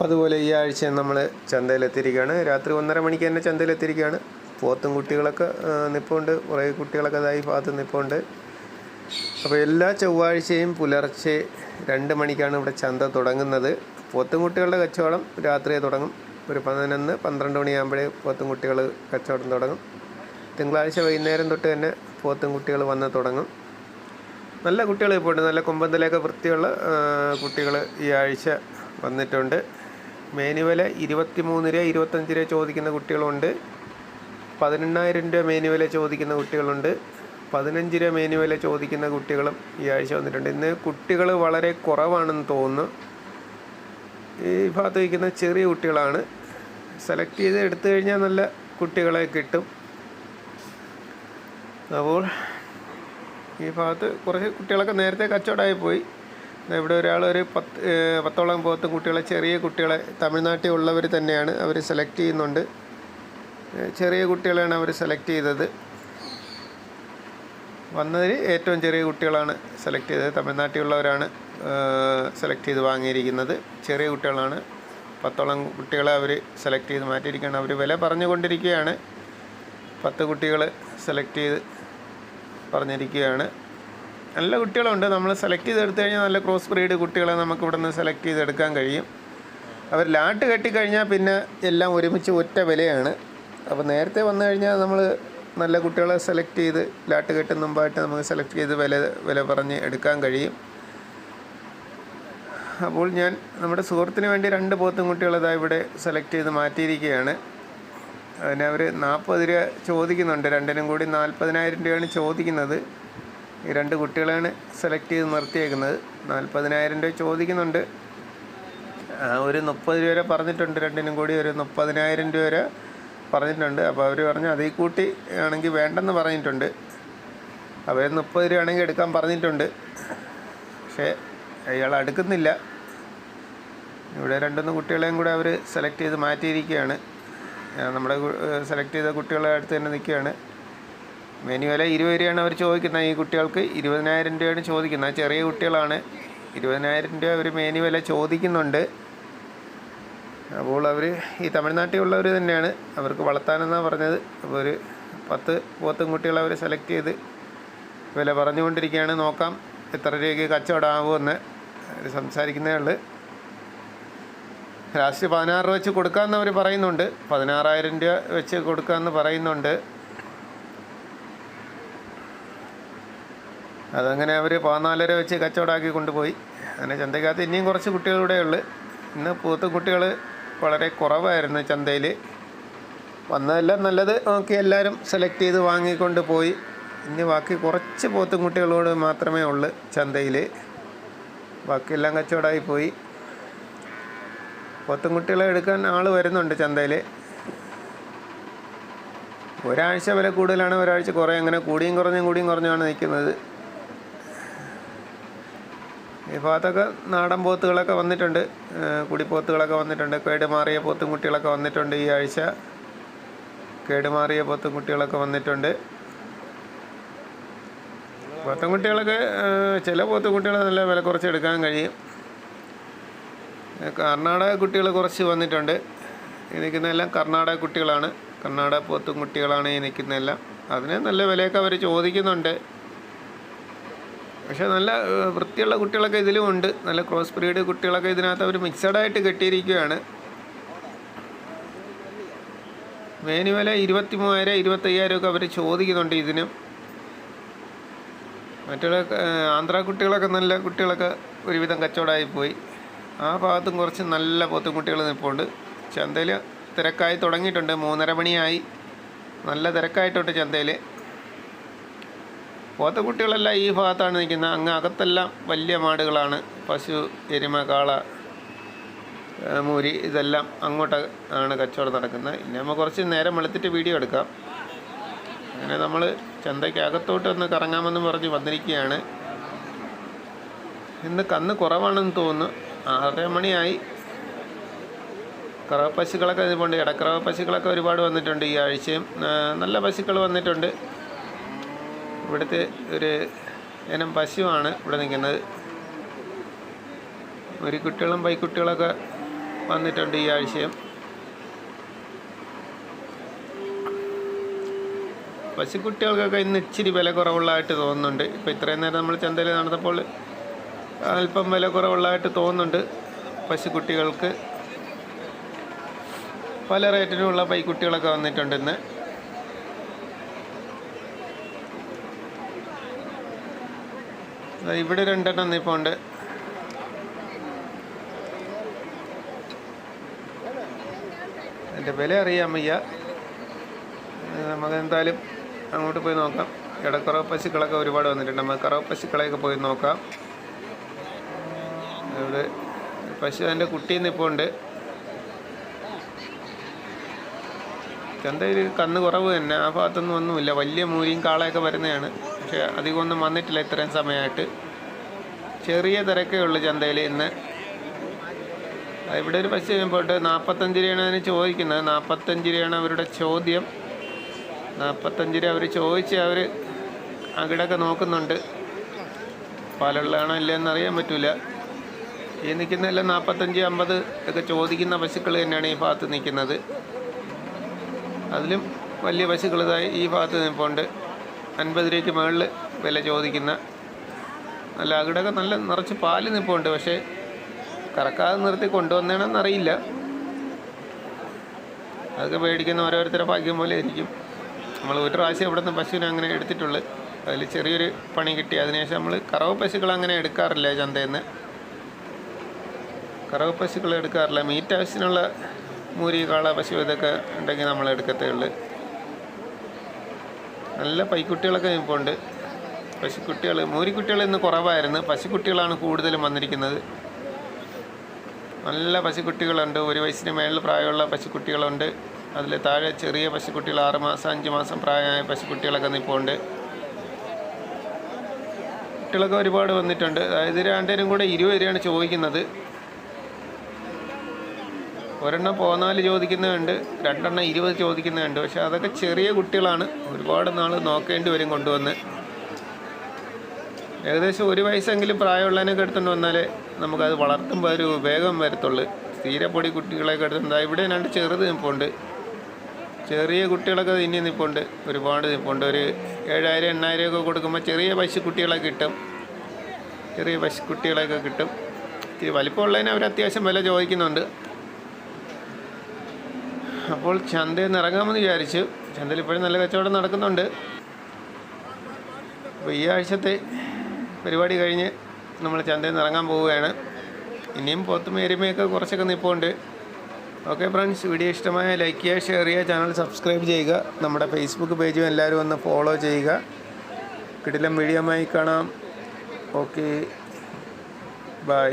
അതുപോലെ ഈ ആഴ്ച നമ്മൾ ചന്തയിലെത്തിയിരിക്കുകയാണ്. രാത്രി 1:30 മണിക്ക് തന്നെ ചന്തയിലെത്തിയിരിക്കുകയാണ്. പോത്തും കുട്ടികളൊക്കെ നിൽപ്പുണ്ട്. കുറേ കുട്ടികളൊക്കെ ഈ ഭാഗത്ത് നിൽപ്പുണ്ട്. അപ്പോൾ എല്ലാ ചൊവ്വാഴ്ചയും പുലർച്ചെ 2 മണിക്കാണ് ഇവിടെ ചന്ത തുടങ്ങുന്നത്. പോത്തും കുട്ടികളുടെ കച്ചവടം രാത്രിയെ തുടങ്ങും. ഒരു 11-12 മണിയാകുമ്പോഴേ പോത്തും കുട്ടികൾ കച്ചവടം തുടങ്ങും. തിങ്കളാഴ്ച വൈകുന്നേരം തൊട്ട് തന്നെ പോത്തും കുട്ടികൾ വന്ന് തുടങ്ങും. നല്ല കുട്ടികൾ ഇപ്പോൾ ഉണ്ട്. നല്ല കൊമ്പന്തലയൊക്കെ വൃത്തിയുള്ള കുട്ടികൾ ഈ ആഴ്ച വന്നിട്ടുണ്ട്. മേനുവില 23 രൂപ 25 രൂപ ചോദിക്കുന്ന കുട്ടികളുണ്ട്. 18,000 രൂപ മേനുവില ചോദിക്കുന്ന കുട്ടികളുണ്ട്. 15 രൂപ മേനുവില ചോദിക്കുന്ന കുട്ടികളും ഈ ആഴ്ച വന്നിട്ടുണ്ട്. ഇന്ന് കുട്ടികൾ വളരെ കുറവാണെന്ന് തോന്നുന്നു. ഈ ഭാഗത്ത് വയ്ക്കുന്ന ചെറിയ കുട്ടികളാണ്. സെലക്ട് ചെയ്ത് എടുത്തു കഴിഞ്ഞാൽ നല്ല കുട്ടികളെ കിട്ടും. അപ്പോൾ ഈ ഭാഗത്ത് കുറച്ച് കുട്ടികളൊക്കെ നേരത്തെ കച്ചവടമായി പോയി. ഇവിടെ ഒരാൾ ഒരു 10ഓളം പോത്തും കുട്ടികളെ, ചെറിയ കുട്ടികളെ, തമിഴ്നാട്ടിൽ ഉള്ളവർ തന്നെയാണ്, അവർ സെലക്ട് ചെയ്യുന്നുണ്ട്. ചെറിയ കുട്ടികളെയാണ് അവർ സെലക്ട് ചെയ്തത്. വന്നതിൽ ഏറ്റവും ചെറിയ കുട്ടികളാണ് സെലക്ട് ചെയ്തത്. തമിഴ്നാട്ടിൽ ഉള്ളവരാണ് സെലക്ട് ചെയ്ത് വാങ്ങിയിരിക്കുന്നത്. ചെറിയ കുട്ടികളാണ്. 10ഓളം കുട്ടികളെ അവർ സെലക്ട് ചെയ്ത് മാറ്റിയിരിക്കുകയാണ്. അവർ വില പറഞ്ഞുകൊണ്ടിരിക്കുകയാണ്. 10 കുട്ടികൾ സെലക്ട് ചെയ്ത് പറഞ്ഞിരിക്കുകയാണ്. നല്ല കുട്ടികളുണ്ട്. നമ്മൾ സെലക്ട് ചെയ്തെടുത്തു കഴിഞ്ഞാൽ നല്ല ക്രോസ് ബ്രീഡ് കുട്ടികളെ നമുക്ക് ഇവിടെ നിന്ന് സെലക്ട് ചെയ്തെടുക്കാൻ കഴിയും. അവർ ലാട്ട് കെട്ടിക്കഴിഞ്ഞാൽ പിന്നെ എല്ലാം ഒരുമിച്ച് ഒറ്റ വിലയാണ്. അപ്പോൾ നേരത്തെ വന്നു കഴിഞ്ഞാൽ നമ്മൾ നല്ല കുട്ടികളെ സെലക്ട് ചെയ്ത് ലാട്ട് കെട്ടുന്ന മുമ്പായിട്ട് നമുക്ക് സെലക്ട് ചെയ്ത് വില പറഞ്ഞ് എടുക്കാൻ കഴിയും. അപ്പോൾ ഞാൻ നമ്മുടെ സുഹൃത്തിന് വേണ്ടി 2 പോത്തും കുട്ടികളെ ഇവിടെ സെലക്ട് ചെയ്ത് മാറ്റിയിരിക്കുകയാണ്. അതിന് അവർ 40 രൂപ ചോദിക്കുന്നുണ്ട്. രണ്ടിനും കൂടി 40,000 രൂപയാണ് ചോദിക്കുന്നത്. ഈ 2 കുട്ടികളാണ് സെലക്ട് ചെയ്ത് നിർത്തിയേക്കുന്നത്. 40,000 രൂപ ചോദിക്കുന്നുണ്ട്. ഒരു 30 രൂപ വരെ പറഞ്ഞിട്ടുണ്ട്. രണ്ടിനും കൂടി ഒരു 30,000 രൂപ വരെ പറഞ്ഞിട്ടുണ്ട്. അപ്പോൾ അവർ പറഞ്ഞു അതിൽ കൂട്ടി ആണെങ്കിൽ വേണ്ടെന്ന് പറഞ്ഞിട്ടുണ്ട്. അവർ 30 രൂപ ആണെങ്കിൽ എടുക്കാൻ പറഞ്ഞിട്ടുണ്ട്. പക്ഷേ അയാൾ അടുക്കുന്നില്ല. ഇവിടെ 2 കുട്ടികളെയും കൂടെ അവർ സെലക്ട് ചെയ്ത് മാറ്റിയിരിക്കുകയാണ്. നമ്മുടെ സെലക്ട് ചെയ്ത കുട്ടികളെ അടുത്ത് തന്നെ നിൽക്കുകയാണ്. മെനുവില 20 രൂപയാണ് അവർ ചോദിക്കുന്നത്. ഈ കുട്ടികൾക്ക് 20,000 രൂപയാണ് ചോദിക്കുന്നത്. ചെറിയ കുട്ടികളാണ്. 20,000 രൂപ അവർ മെനുവില ചോദിക്കുന്നുണ്ട്. അപ്പോൾ അവർ ഈ തമിഴ്നാട്ടിൽ ഉള്ളവർ തന്നെയാണ്. അവർക്ക് വളർത്താനെന്നാണ് പറഞ്ഞത്. അപ്പോൾ ഒരു 10 പോത്തും കുട്ടികളെ അവർ സെലക്ട് ചെയ്ത് വില പറഞ്ഞുകൊണ്ടിരിക്കുകയാണ്. നോക്കാം എത്ര രൂപയ്ക്ക് കച്ചവടമാകുമെന്ന് അവർ സംസാരിക്കുന്നേ ഉള്ളൂ. ലാസ്റ്റ് 16 രൂപ വെച്ച് കൊടുക്കാമെന്ന് അവർ പറയുന്നുണ്ട്. 16,000 രൂപ വെച്ച് കൊടുക്കാമെന്ന് പറയുന്നുണ്ട്. അതങ്ങനെ അവർ 14 രൂപ വെച്ച് കച്ചവടമാക്കി കൊണ്ടുപോയി. അങ്ങനെ ചന്തയ്ക്കകത്ത് ഇനിയും കുറച്ച് കുട്ടികളുടെ ഉള്ളു. ഇന്ന് പോത്തും കുട്ടികൾ വളരെ കുറവായിരുന്നു ചന്തയിൽ. വന്നതെല്ലാം നല്ലത് നോക്കി എല്ലാവരും സെലക്ട് ചെയ്ത് വാങ്ങിക്കൊണ്ട് പോയി. ഇനി ബാക്കി കുറച്ച് പോത്തും കുട്ടികളോട് മാത്രമേ ഉള്ളൂ ചന്തയിൽ. ബാക്കിയെല്ലാം കച്ചവടമായി പോയി. പോത്തും കുട്ടികളെ എടുക്കാൻ ആൾ വരുന്നുണ്ട് ചന്തയിൽ. ഒരാഴ്ച വില കൂടുതലാണ്, ഒരാഴ്ച കുറേ, അങ്ങനെ കൂടിയും കുറഞ്ഞാണ് നിൽക്കുന്നത്. ഈ ഭാഗത്തൊക്കെ നാടൻ പോത്തുകളൊക്കെ വന്നിട്ടുണ്ട്. കുടിപ്പോത്തുകളൊക്കെ വന്നിട്ടുണ്ട്. കേടുമാറിയ പോത്തും കുട്ടികളൊക്കെ വന്നിട്ടുണ്ട്. ഈ ആഴ്ച കേടുമാറിയ പോത്തും കുട്ടികളൊക്കെ വന്നിട്ടുണ്ട്. പോത്തും കുട്ടികളൊക്കെ ചില പോത്തും കുട്ടികൾ നല്ല വില കുറച്ച് എടുക്കാൻ കഴിയും. കർണാടക കുട്ടികൾ കുറച്ച് വന്നിട്ടുണ്ട്. ഈ നിൽക്കുന്നതെല്ലാം കർണാടക കുട്ടികളാണ്. കർണാടക പോത്തും കുട്ടികളാണ് ഈ നിൽക്കുന്നതെല്ലാം. അതിന് നല്ല വിലയൊക്കെ അവർ ചോദിക്കുന്നുണ്ട്. പക്ഷേ നല്ല വൃത്തിയുള്ള കുട്ടികളൊക്കെ ഇതിലും ഉണ്ട്. നല്ല ക്രോസ് ബ്രീഡ് കുട്ടികളൊക്കെ ഇതിനകത്ത് അവർ മിക്സഡായിട്ട് കെട്ടിയിരിക്കുകയാണ്. മേനുവില 23,000 25,000 ഒക്കെ അവർ ചോദിക്കുന്നുണ്ട് ഇതിനും. മറ്റുള്ള ആന്ധ്ര കുട്ടികളൊക്കെ നല്ല കുട്ടികളൊക്കെ ഒരുവിധം കച്ചവടമായി പോയി. ആ ഭാഗത്തും കുറച്ച് നല്ല പോത്തും കുട്ടികൾ നിൽപ്പുണ്ട്. ചന്തയിൽ തിരക്കായി തുടങ്ങിയിട്ടുണ്ട്. 3:30 മണിയായി. നല്ല തിരക്കായിട്ടുണ്ട് ചന്തയിൽ. പോത്തുകുട്ടികളെല്ലാം ഈ ഭാഗത്താണ് നിൽക്കുന്നത്. അങ്ങ് അകത്തെല്ലാം വലിയ മാടുകളാണ്. പശു, എരുമ, കാള, മൂരി ഇതെല്ലാം അങ്ങോട്ട് ആണ് കച്ചവടം നടക്കുന്നത്. ഇനി നമ്മൾ കുറച്ച് നേരം വെളുത്തിട്ട് വീഡിയോ എടുക്കാം. അങ്ങനെ നമ്മൾ ചന്തയ്ക്ക് അകത്തോട്ടൊന്ന് കറങ്ങാമെന്ന് പറഞ്ഞ് വന്നിരിക്കുകയാണ്. ഇന്ന് കന്ന് കുറവാണെന്ന് തോന്നുന്നു. 6:30 മണിയായി. കറവ പശുക്കളൊക്കെ ഇതുകൊണ്ട് ഇടക്കറവ പശുക്കളൊക്കെ ഒരുപാട് വന്നിട്ടുണ്ട് ഈ ആഴ്ചയും. നല്ല പശുക്കൾ വന്നിട്ടുണ്ട്. ഇവിടുത്തെ ഒരു ഇനം പശുവാണ് ഇവിടെ നിൽക്കുന്നത്. ഒരു കുട്ടികളും പൈക്കുട്ടികളൊക്കെ വന്നിട്ടുണ്ട് ഈ ആഴ്ചയും. പശുക്കുട്ടികൾക്കൊക്കെ ഇന്ന് ഇച്ചിരി വില കുറവുള്ളതായിട്ട് തോന്നുന്നുണ്ട്. ഇപ്പോൾ ഇത്രയും നേരം നമ്മൾ ചന്തയിൽ നടന്നപ്പോൾ അല്പം വില കുറവുള്ളതായിട്ട് തോന്നുന്നുണ്ട്. പശുക്കുട്ടികൾക്ക് പല റേറ്റിനുമുള്ള പൈക്കുട്ടികളൊക്കെ വന്നിട്ടുണ്ട് ഇന്ന്. ഇവിടെ 2 എണ്ണം ഇപ്പോൾ ഉണ്ട്. അതിൻ്റെ വില അറിയാൻ വയ്യ. നമുക്ക് എന്തായാലും അങ്ങോട്ട് പോയി നോക്കാം. ഇടക്കറവ് പശുക്കളൊക്കെ ഒരുപാട് വന്നിട്ടുണ്ട്. നമുക്ക് കറവ് പശുക്കളെയൊക്കെ പോയി നോക്കാം. ഇവിടെ പശു അതിൻ്റെ കുട്ടിയിൽ നിന്ന് ഇപ്പോൾ ഉണ്ട്. ചന്തയിൽ കന്ന് കുറവ് തന്നെ. ആ ഭാഗത്തൊന്നും ഒന്നുമില്ല. വലിയ മൂരിയും കാളയൊക്കെ വരുന്നതാണ്. പക്ഷേ അധികമൊന്നും വന്നിട്ടില്ല ഇത്രയും സമയമായിട്ട്. ചെറിയ തിരക്കേ ഉള്ളൂ ചന്തയിൽ ഇന്ന്. ഇവിടെ ഒരു പശു പോയിട്ട് 45 രൂപയാണ് അതിന് ചോദിക്കുന്നത്. 45 രൂപയാണ് അവരുടെ ചോദ്യം. 45 രൂപ അവർ ചോദിച്ച് അവർ അകിടൊക്കെ നോക്കുന്നുണ്ട്. പാലുള്ളതാണോ ഇല്ലയെന്ന് അറിയാൻ പറ്റില്ല. ഈ നിൽക്കുന്നതെല്ലാം 45, 50 ഒക്കെ ചോദിക്കുന്ന പശുക്കൾ തന്നെയാണ് ഈ ഭാഗത്ത് നിൽക്കുന്നത്. അതിലും വലിയ പശുക്കൾ ഈ ഭാഗത്ത് നിൽപ്പുണ്ട്. 50 രൂപയ്ക്ക് മുകളിൽ വില ചോദിക്കുന്ന നല്ല അകിടൊക്കെ നല്ല നിറച്ച് പാല് നിൽപ്പുണ്ട്. പക്ഷേ കറക്കാതെ നിർത്തി കൊണ്ടുവന്നേണമെന്നറിയില്ല. അതൊക്കെ മേടിക്കുന്ന ഓരോരുത്തരുടെ ഭാഗ്യം പോലെ ആയിരിക്കും. നമ്മൾ ഒരു പ്രാവശ്യം ഇവിടെ നിന്ന് പശുവിനെ അങ്ങനെ എടുത്തിട്ടുള്ളൂ. അതിൽ ചെറിയൊരു പണി കിട്ടി. അതിനുശേഷം നമ്മൾ കറവ് പശുക്കൾ അങ്ങനെ എടുക്കാറില്ല ചന്തയിൽ നിന്ന്. കറവ് പശുക്കൾ എടുക്കാറില്ല. മീറ്റ് ആവശ്യത്തിനുള്ള മൂരി, കാള, പശു ഇതൊക്കെ ഉണ്ടെങ്കിൽ നമ്മൾ എടുക്കത്തേ ഉള്ളൂ. നല്ല പൈക്കുട്ടികളൊക്കെ ഇപ്പോൾ ഉണ്ട്. പശുക്കുട്ടികൾ, മൂരിക്കുട്ടികൾ ഇന്ന് കുറവായിരുന്നു. പശുക്കുട്ടികളാണ് കൂടുതലും വന്നിരിക്കുന്നത്. നല്ല പശുക്കുട്ടികളുണ്ട്. 1 വയസ്സിന് മേളിൽ പ്രായമുള്ള പശുക്കുട്ടികളുണ്ട്. അതിൽ താഴെ ചെറിയ പശുക്കുട്ടികൾ 6 മാസം 5 മാസം പ്രായമായ പശുക്കുട്ടികളൊക്കെ നിൽപ്പുണ്ട്. കുട്ടികളൊക്കെ ഒരുപാട് വന്നിട്ടുണ്ട്. അതായത് 2 കൂടെ 20 രൂപയാണ് ചോദിക്കുന്നത്. ഒരെണ്ണം 14 ചോദിക്കുന്നതുണ്ട്, 2 എണ്ണം 20 ചോദിക്കുന്നതുണ്ട്. പക്ഷെ അതൊക്കെ ചെറിയ കുട്ടികളാണ്. ഒരുപാട് നാൾ നോക്കേണ്ടി വരും കൊണ്ടുവന്ന്. ഏകദേശം 1 വയസ്സെങ്കിലും പ്രായമുള്ളതിനൊക്കെ എടുത്തുകൊണ്ട് വന്നാലേ നമുക്കത് വളർത്തുമ്പോൾ ഒരു വേഗം വരത്തുള്ളൂ. തീരെപ്പൊടി കുട്ടികളെയൊക്കെ എടുത്തുകൊണ്ട് ഇവിടെ 2 ചെറുത് നിൽപ്പുണ്ട്. ചെറിയ കുട്ടികളൊക്കെ ഇനി നിൽപ്പുണ്ട്. ഒരുപാട് നിൽപ്പുണ്ട്. ഒരു 7000, 8000 ഒക്കെ കൊടുക്കുമ്പോൾ ചെറിയ പശുക്കുട്ടികളെ കിട്ടും. ചെറിയ പശുക്കുട്ടികളെയൊക്കെ കിട്ടും. ഇത്തിരി വലിപ്പമുള്ളതിന് അവർ അത്യാവശ്യം വില ചോദിക്കുന്നുണ്ട്. അപ്പോൾ ചന്തയിൽ നിന്ന് ഇറങ്ങാമെന്ന് വിചാരിച്ചു. ചന്തയിൽ ഇപ്പോഴും നല്ല കച്ചവടം നടക്കുന്നുണ്ട്. അപ്പോൾ ഈ ആഴ്ചത്തെ പരിപാടി കഴിഞ്ഞ് നമ്മൾ ചന്തയിൽ നിന്ന് ഇറങ്ങാൻ പോവുകയാണ്. ഇനിയും പോത്തും എരുമയൊക്കെ കുറച്ചൊക്കെ നിൽപ്പുണ്ട്. ഓക്കെ ഫ്രണ്ട്സ്, വീഡിയോ ഇഷ്ടമായ ലൈക്ക് ചെയ്യുക, ഷെയർ ചെയ്യുക, ചാനൽ സബ്സ്ക്രൈബ് ചെയ്യുക. നമ്മുടെ ഫേസ്ബുക്ക് പേജും എല്ലാവരും ഒന്ന് ഫോളോ ചെയ്യുക. കിടിലം വീഡിയോയുമായി കാണാം. Okay, by.